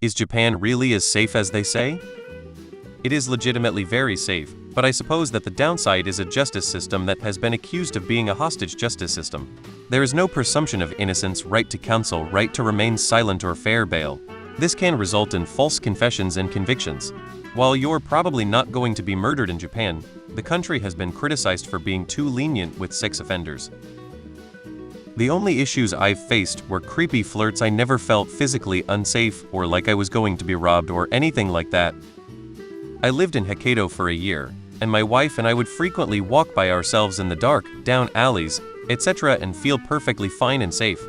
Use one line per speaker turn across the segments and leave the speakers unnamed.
Is Japan really as safe as they say? It is legitimately very safe, but I suppose that the downside is a justice system that has been accused of being a hostage justice system. There is no presumption of innocence, right to counsel, right to remain silent or fair bail. This can result in false confessions and convictions. While you're probably not going to be murdered in Japan, the country has been criticized for being too lenient with sex offenders. The only issues I've faced were creepy flirts. I never felt physically unsafe or like I was going to be robbed or anything like that. I lived in Hokkaido for a year, and my wife and I would frequently walk by ourselves in the dark, down alleys, etc. and feel perfectly fine and safe.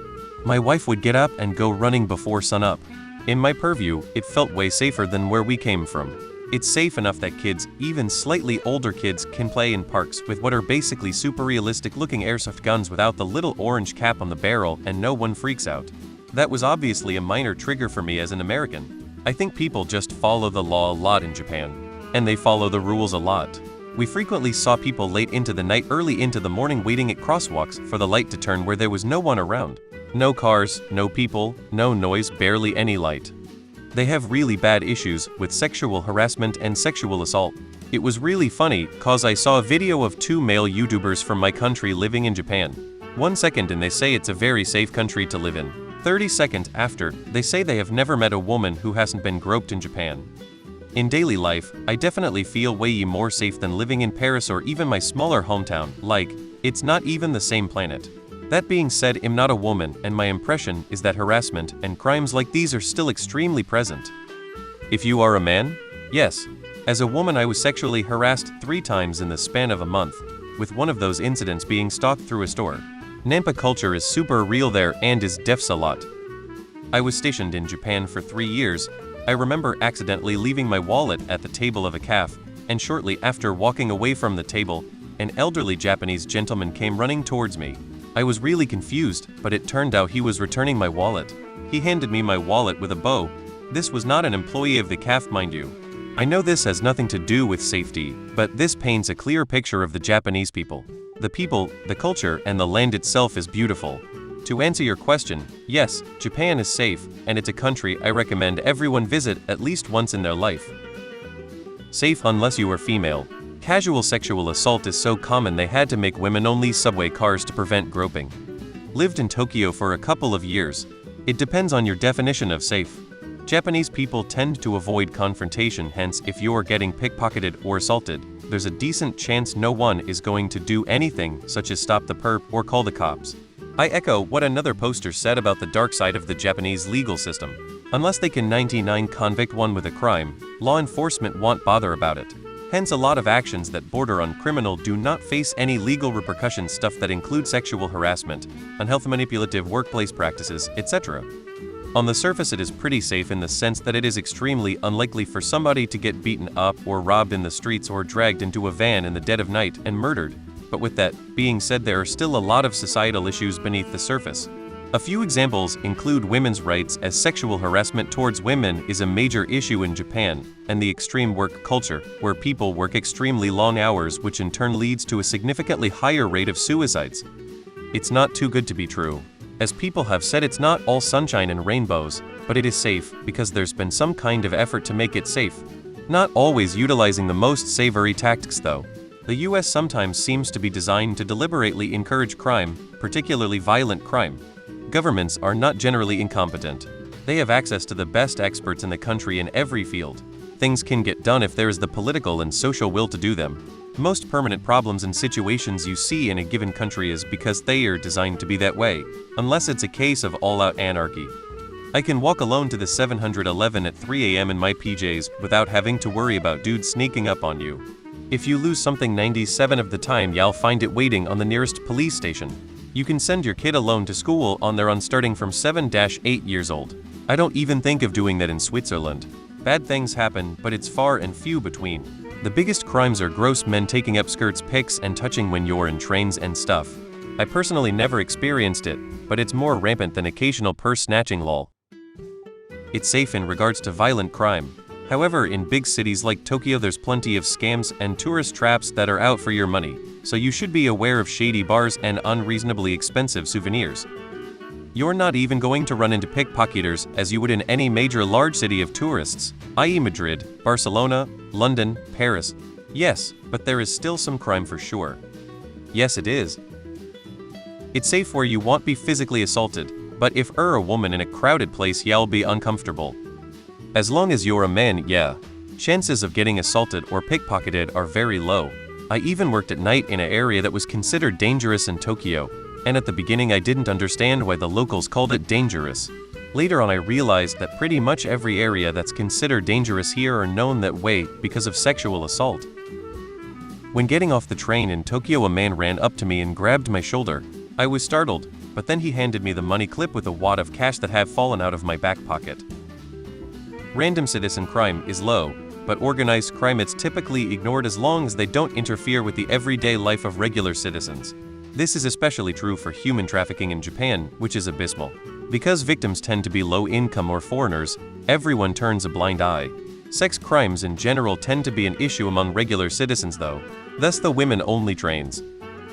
My wife would get up and go running before sunup. In my purview, it felt way safer than where we came from. It's safe enough that kids, even slightly older kids, can play in parks with what are basically super realistic looking airsoft guns without the little orange cap on the barrel, and no one freaks out. That was obviously a minor trigger for me as an American. I think people just follow the law a lot in Japan, and they follow the rules a lot. We frequently saw people late into the night, early into the morning waiting at crosswalks for the light to turn where there was no one around. No cars, no people, no noise, barely any light. They have really bad issues with sexual harassment and sexual assault. It was really funny, cause I saw a video of two male YouTubers from my country living in Japan. 1 second and they say it's a very safe country to live in. 30 seconds after, they say they have never met a woman who hasn't been groped in Japan. In daily life, I definitely feel way more safe than living in Paris or even my smaller hometown, like, it's not even the same planet. That being said, I'm not a woman, and my impression is that harassment and crimes like these are still extremely present. If you are a man? Yes. As a woman, I was sexually harassed 3 times in the span of a month, with one of those incidents being stalked through a store. Nampa culture is super real there and is defs a lot. I was stationed in Japan for 3 years. I remember accidentally leaving my wallet at the table of a cafe, and shortly after walking away from the table, an elderly Japanese gentleman came running towards me. I was really confused, but it turned out he was returning my wallet. He handed me my wallet with a bow. This was not an employee of the cafe, mind you. I know this has nothing to do with safety, but this paints a clear picture of the Japanese people. The people, the culture, and the land itself is beautiful. To answer your question, yes, Japan is safe, and it's a country I recommend everyone visit at least once in their life. Safe unless you are female. Casual sexual assault is so common they had to make women-only subway cars to prevent groping. Lived in Tokyo for a couple of years. It depends on your definition of safe. Japanese people tend to avoid confrontation, hence if you're getting pickpocketed or assaulted, there's a decent chance no one is going to do anything such as stop the perp or call the cops. I echo what another poster said about the dark side of the Japanese legal system. Unless they can 99 convict one with a crime, law enforcement won't bother about it. Hence a lot of actions that border on criminal do not face any legal repercussions, stuff that include sexual harassment, unhealthy manipulative workplace practices, etc. On the surface it is pretty safe in the sense that it is extremely unlikely for somebody to get beaten up or robbed in the streets or dragged into a van in the dead of night and murdered. But with that being said, there are still a lot of societal issues beneath the surface. A few examples include women's rights, as sexual harassment towards women is a major issue in Japan, and the extreme work culture, where people work extremely long hours, which in turn leads to a significantly higher rate of suicides. It's not too good to be true. As people have said, it's not all sunshine and rainbows, but it is safe because there's been some kind of effort to make it safe. Not always utilizing the most savory tactics though. The US sometimes seems to be designed to deliberately encourage crime, particularly violent crime. Governments are not generally incompetent. They have access to the best experts in the country in every field. Things can get done if there is the political and social will to do them. Most permanent problems and situations you see in a given country is because they are designed to be that way, unless it's a case of all-out anarchy. I can walk alone to the 711 at 3 a.m. in my PJs without having to worry about dudes sneaking up on you. If you lose something 97 of the time, you'll find it waiting on the nearest police station. You can send your kid alone to school on their own starting from 7-8 years old. I don't even think of doing that in Switzerland. Bad things happen, but it's far and few between. The biggest crimes are gross men taking up skirts, pics, and touching when you're in trains and stuff. I personally never experienced it, but it's more rampant than occasional purse snatching lol. It's safe in regards to violent crime. However, in big cities like Tokyo there's plenty of scams and tourist traps that are out for your money, so you should be aware of shady bars and unreasonably expensive souvenirs. You're not even going to run into pickpocketers as you would in any major large city of tourists, i.e. Madrid, Barcelona, London, Paris. Yes, but there is still some crime for sure. Yes, it is. It's safe where you won't be physically assaulted, but if you're a woman in a crowded place, you'll be uncomfortable. As long as you're a man, yeah, chances of getting assaulted or pickpocketed are very low. I even worked at night in an area that was considered dangerous in Tokyo, and at the beginning I didn't understand why the locals called it dangerous. Later on I realized that pretty much every area that's considered dangerous here are known that way because of sexual assault. When getting off the train in Tokyo, a man ran up to me and grabbed my shoulder. I was startled, but then he handed me the money clip with a wad of cash that had fallen out of my back pocket. Random citizen crime is low, but organized crime is typically ignored as long as they don't interfere with the everyday life of regular citizens. This is especially true for human trafficking in Japan, which is abysmal. Because victims tend to be low income or foreigners, everyone turns a blind eye. Sex crimes in general tend to be an issue among regular citizens though, thus the women-only trains.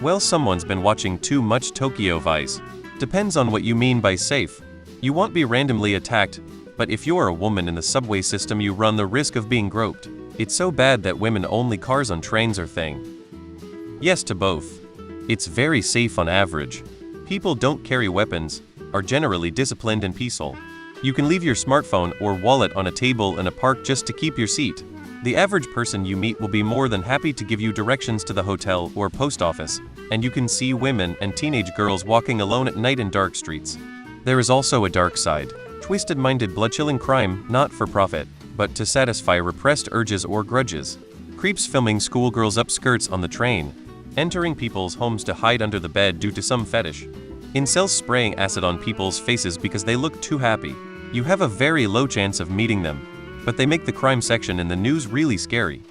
Well, someone's been watching too much Tokyo Vice. Depends on what you mean by safe. You won't be randomly attacked, but if you're a woman in the subway system you run the risk of being groped. It's so bad that women-only cars on trains are thing. Yes to both. It's very safe on average. People don't carry weapons, are generally disciplined and peaceful. You can leave your smartphone or wallet on a table in a park just to keep your seat. The average person you meet will be more than happy to give you directions to the hotel or post office, and you can see women and teenage girls walking alone at night in dark streets. There is also a dark side. Twisted-minded blood-chilling crime, not for profit, but to satisfy repressed urges or grudges. Creeps filming schoolgirls up skirts on the train, entering people's homes to hide under the bed due to some fetish. Incels spraying acid on people's faces because they look too happy. You have a very low chance of meeting them, but they make the crime section in the news really scary.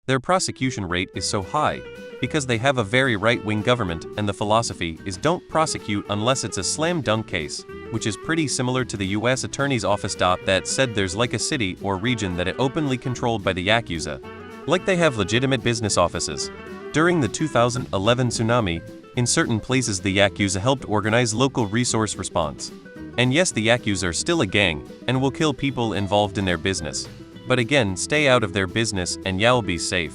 Their prosecution rate is so high because they have a very right-wing government, and the philosophy is don't prosecute unless it's a slam dunk case, which is pretty similar to the US Attorney's Office that said there's like a city or region that it openly controlled by the Yakuza. Like they have legitimate business offices. During the 2011 tsunami, in certain places the Yakuza helped organize local resource response. And yes, the Yakuza are still a gang, and will kill people involved in their business. But again, stay out of their business and you'll be safe.